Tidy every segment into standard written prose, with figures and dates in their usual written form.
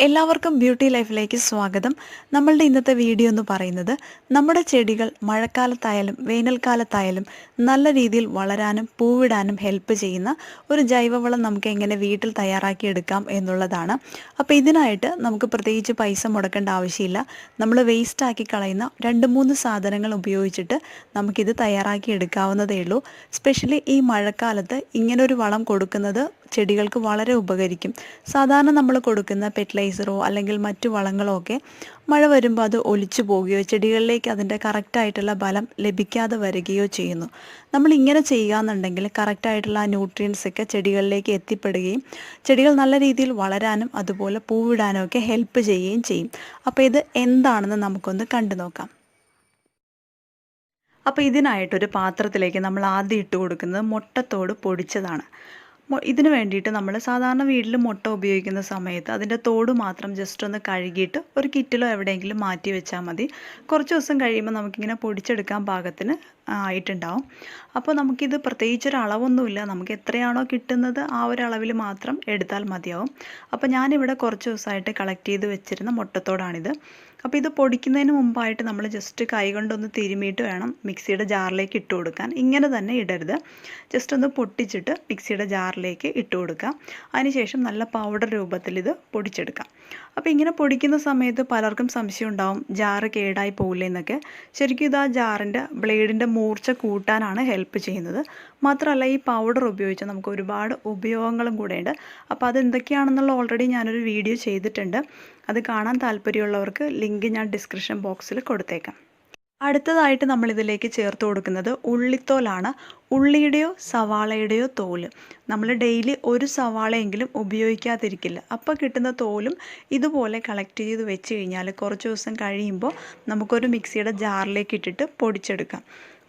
എല്ലാവർക്കും ബ്യൂട്ടി ലൈഫിലേക്ക് സ്വാഗതം. നമ്മളുടെ ഇന്നത്തെ വീഡിയോ എന്ന് പറയുന്നത് നമ്മുടെ ചെടികൾ മഴക്കാലത്തായാലും വേനൽക്കാലത്തായാലും നല്ല രീതിയിൽ വളരാനും പൂവിടാനും ഹെൽപ്പ് ചെയ്യുന്ന ഒരു ജൈവവളം നമുക്ക് എങ്ങനെ വീട്ടിൽ തയ്യാറാക്കി എടുക്കാം എന്നുള്ളതാണ്. അപ്പോൾ ഇതിനായിട്ട് നമുക്ക് പ്രത്യേകിച്ച് പൈസ മുടക്കേണ്ട ആവശ്യമില്ല. നമ്മൾ വേസ്റ്റ് ആക്കി കളയുന്ന 2-3 സാധനങ്ങൾ ഉപയോഗിച്ചിട്ട് നമുക്കിത് തയ്യാറാക്കി എടുക്കാവുന്നതേ ഉള്ളൂ. സ്പെഷ്യലി ഈ മഴക്കാലത്ത് ഇങ്ങനൊരു വളം കൊടുക്കുന്നത് ചെടികൾക്ക് വളരെ ഉപകരിക്കും. സാധാരണ നമ്മൾ കൊടുക്കുന്ന ഫെർട്ടിലൈസറോ അല്ലെങ്കിൽ മറ്റു വളങ്ങളോ ഒക്കെ മഴ വരുമ്പോൾ അത് ഒലിച്ചു പോവുകയോ ചെടികളിലേക്ക് അതിൻ്റെ കറക്റ്റായിട്ടുള്ള ബലം ലഭിക്കാതെ വരികയോ ചെയ്യുന്നു. നമ്മൾ ഇങ്ങനെ ചെയ്യുകയെന്നുണ്ടെങ്കിൽ കറക്റ്റായിട്ടുള്ള ആ ന്യൂട്രിയൻസ് ഒക്കെ ചെടികളിലേക്ക് എത്തിപ്പെടുകയും ചെടികൾ നല്ല രീതിയിൽ വളരാനും അതുപോലെ പൂവിടാനും ഒക്കെ ഹെൽപ്പ് ചെയ്യുകയും ചെയ്യും. അപ്പോൾ ഇത് എന്താണെന്ന് നമുക്കൊന്ന് കണ്ടു നോക്കാം. അപ്പോൾ ഇതിനായിട്ടൊരു പാത്രത്തിലേക്ക് നമ്മൾ ആദ്യം ഇട്ട് കൊടുക്കുന്നത് മുട്ടത്തോട് പൊടിച്ചതാണ്. ഇതിന് വേണ്ടിയിട്ട് നമ്മൾ സാധാരണ വീട്ടിൽ മുട്ട ഉപയോഗിക്കുന്ന സമയത്ത് അതിൻ്റെ തോട് മാത്രം ജസ്റ്റ് ഒന്ന് കഴുകിയിട്ട് ഒരു കിറ്റിലോ എവിടെയെങ്കിലും മാറ്റി വെച്ചാൽ മതി. കുറച്ച് ദിവസം കഴിയുമ്പോൾ നമുക്കിങ്ങനെ പൊടിച്ചെടുക്കാൻ പാകത്തിന് ആയിട്ടുണ്ടാവും. അപ്പോൾ നമുക്കിത് പ്രത്യേകിച്ചൊരു അളവൊന്നുമില്ല, നമുക്ക് എത്രയാണോ കിട്ടുന്നത് ആ ഒരു അളവിൽ മാത്രം എടുത്താൽ മതിയാവും. അപ്പോൾ ഞാനിവിടെ കുറച്ച് ദിവസമായിട്ട് കളക്ട് ചെയ്ത് വെച്ചിരുന്ന മുട്ടത്തോടാണിത്. അപ്പോൾ ഇത് പൊടിക്കുന്നതിന് മുമ്പായിട്ട് നമ്മൾ ജസ്റ്റ് കൈ കൊണ്ടൊന്ന് തിരുമിയിട്ട് വേണം മിക്സിയുടെ ജാറിലേക്ക് ഇട്ട് കൊടുക്കാൻ. ഇങ്ങനെ തന്നെ ഇടരുത്, ജസ്റ്റ് ഒന്ന് പൊട്ടിച്ചിട്ട് മിക്സിയുടെ ജാറിലേക്ക് ഇട്ട് കൊടുക്കാം. അതിനുശേഷം നല്ല പൗഡർ രൂപത്തിൽ ഇത് പൊടിച്ചെടുക്കാം. അപ്പോൾ ഇങ്ങനെ പൊടിക്കുന്ന സമയത്ത് പലർക്കും സംശയം ഉണ്ടാവും, ജാറ് കേടായി പോകില്ലേ എന്നൊക്കെ. ശരിക്കും ഇത് ആ ജാറിൻ്റെ ബ്ലേഡിൻ്റെ മൂർച്ച കൂട്ടാനാണ് ഹെൽപ്പ് ചെയ്യുന്നത്. മാത്രമല്ല ഈ പൗഡർ ഉപയോഗിച്ച് നമുക്ക് ഒരുപാട് ഉപയോഗങ്ങളും കൂടെയുണ്ട്. അപ്പോൾ അതെന്തൊക്കെയാണെന്നുള്ള ഓൾറെഡി ഞാനൊരു വീഡിയോ ചെയ്തിട്ടുണ്ട്. അത് കാണാൻ താല്പര്യമുള്ളവർക്ക് ലിങ്ക് ഞാൻ ഡിസ്ക്രിപ്ഷൻ ബോക്സിൽ കൊടുത്തേക്കാം. അടുത്തതായിട്ട് നമ്മൾ ഇതിലേക്ക് ചേർത്ത് കൊടുക്കുന്നത് ഉള്ളിത്തോലാണ്. ഉള്ളിയുടെയോ സവാളയുടെയോ തോല്. നമ്മൾ ഡെയിലി ഒരു സവാളയെങ്കിലും ഉപയോഗിക്കാതിരിക്കില്ല. അപ്പോൾ കിട്ടുന്ന തോലും ഇതുപോലെ കളക്ട് ചെയ്ത് വെച്ച് കഴിഞ്ഞാൽ കുറച്ച് ദിവസം കഴിയുമ്പോൾ നമുക്കൊരു മിക്സിയുടെ ജാറിലേക്ക് ഇട്ടിട്ട് പൊടിച്ചെടുക്കാം.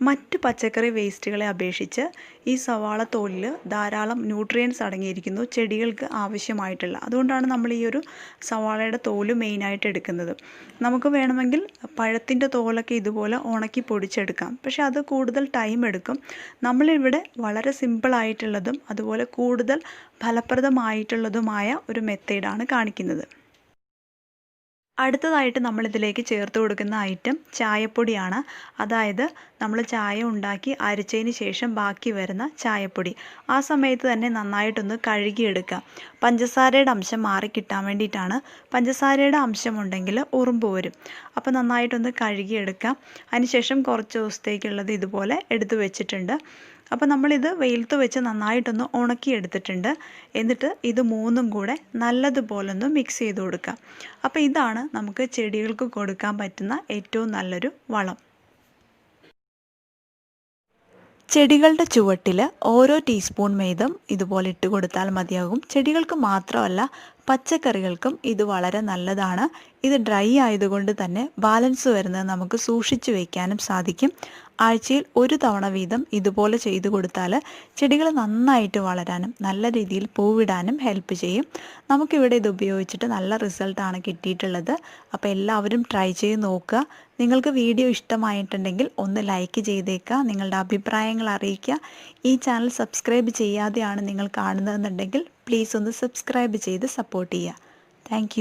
മറ്റ് പച്ചക്കറി വേസ്റ്റുകളെ അപേക്ഷിച്ച് ഈ സവാള തോലിൽ ധാരാളം ന്യൂട്രിയൻസ് അടങ്ങിയിരിക്കുന്നു ചെടികൾക്ക് ആവശ്യമായിട്ടുള്ള. അതുകൊണ്ടാണ് നമ്മൾ ഈ ഒരു സവാളയുടെ തോല് മെയിനായിട്ട് എടുക്കുന്നത്. നമുക്ക് വേണമെങ്കിൽ പഴത്തിൻ്റെ തോലൊക്കെ ഇതുപോലെ ഉണക്കി പൊടിച്ചെടുക്കാം, പക്ഷെ അത് കൂടുതൽ ടൈം എടുക്കും. നമ്മളിവിടെ വളരെ സിമ്പിളായിട്ടുള്ളതും അതുപോലെ കൂടുതൽ ഫലപ്രദമായിട്ടുള്ളതുമായ ഒരു മെത്തേഡാണ് കാണിക്കുന്നത്. അടുത്തതായിട്ട് നമ്മളിതിലേക്ക് ചേർത്ത് കൊടുക്കുന്ന ഐറ്റം ചായപ്പൊടിയാണ്. അതായത് നമ്മൾ ചായ ഉണ്ടാക്കി അരിച്ചതിന് ശേഷം ബാക്കി വരുന്ന ചായപ്പൊടി. ആ സമയത്ത് തന്നെ നന്നായിട്ടൊന്ന് കഴുകിയെടുക്കുക. പഞ്ചസാരയുടെ അംശം മാറിക്കിട്ടാൻ വേണ്ടിയിട്ടാണ്. പഞ്ചസാരയുടെ അംശമുണ്ടെങ്കിൽ ഉറുമ്പ് വരും. അപ്പോൾ നന്നായിട്ടൊന്ന് കഴുകിയെടുക്കാം. അതിനുശേഷം കുറച്ച് ദിവസത്തേക്കുള്ളത് ഇതുപോലെ എടുത്തു വെച്ചിട്ടുണ്ട്. അപ്പോൾ നമ്മളിത് വെയിലത്ത് വെച്ച് നന്നായിട്ടൊന്ന് ഉണക്കിയെടുത്തിട്ടുണ്ട്. എന്നിട്ട് ഇത് മൂന്നും കൂടെ നല്ലതുപോലെ ഒന്ന് മിക്സ് ചെയ്ത് കൊടുക്കുക. അപ്പോൾ ഇതാണ് നമുക്ക് ചെടികൾക്ക് കൊടുക്കാൻ പറ്റുന്ന ഏറ്റവും നല്ലൊരു വളം. ചെടികളുടെ ചുവട്ടിൽ ഓരോ ടീസ്പൂൺ വീതം ഇതുപോലെ ഇട്ട് കൊടുത്താൽ മതിയാകും. ചെടികൾക്ക് മാത്രമല്ല പച്ചക്കറികൾക്കും ഇത് വളരെ നല്ലതാണ്. ഇത് ഡ്രൈ ആയതുകൊണ്ട് തന്നെ ബാലൻസ് വരുന്നത് നമുക്ക് സൂക്ഷിച്ചു വയ്ക്കാനും സാധിക്കും. ആഴ്ചയിൽ ഒരു തവണ വീതം ഇതുപോലെ ചെയ്തു കൊടുത്താൽ ചെടികൾ നന്നായിട്ട് വളരാനും നല്ല രീതിയിൽ പൂവിടാനും ഹെൽപ്പ് ചെയ്യും. നമുക്കിവിടെ ഇത് ഉപയോഗിച്ചിട്ട് നല്ല റിസൾട്ടാണ് കിട്ടിയിട്ടുള്ളത്. അപ്പോൾ എല്ലാവരും ട്രൈ ചെയ്ത് നോക്കുക. നിങ്ങൾക്ക് വീഡിയോ ഇഷ്ടമായിട്ടുണ്ടെങ്കിൽ ഒന്ന് ലൈക്ക് ചെയ്തേക്കുക, നിങ്ങളുടെ അഭിപ്രായങ്ങൾ അറിയിക്കുക. ഈ ചാനൽ സബ്സ്ക്രൈബ് ചെയ്യാതെയാണ് നിങ്ങൾ കാണുന്നതെന്നുണ്ടെങ്കിൽ പ്ലീസ് ഒന്ന് സബ്സ്ക്രൈബ് ചെയ്ത് സപ്പോർട്ട് ചെയ്യുക. താങ്ക്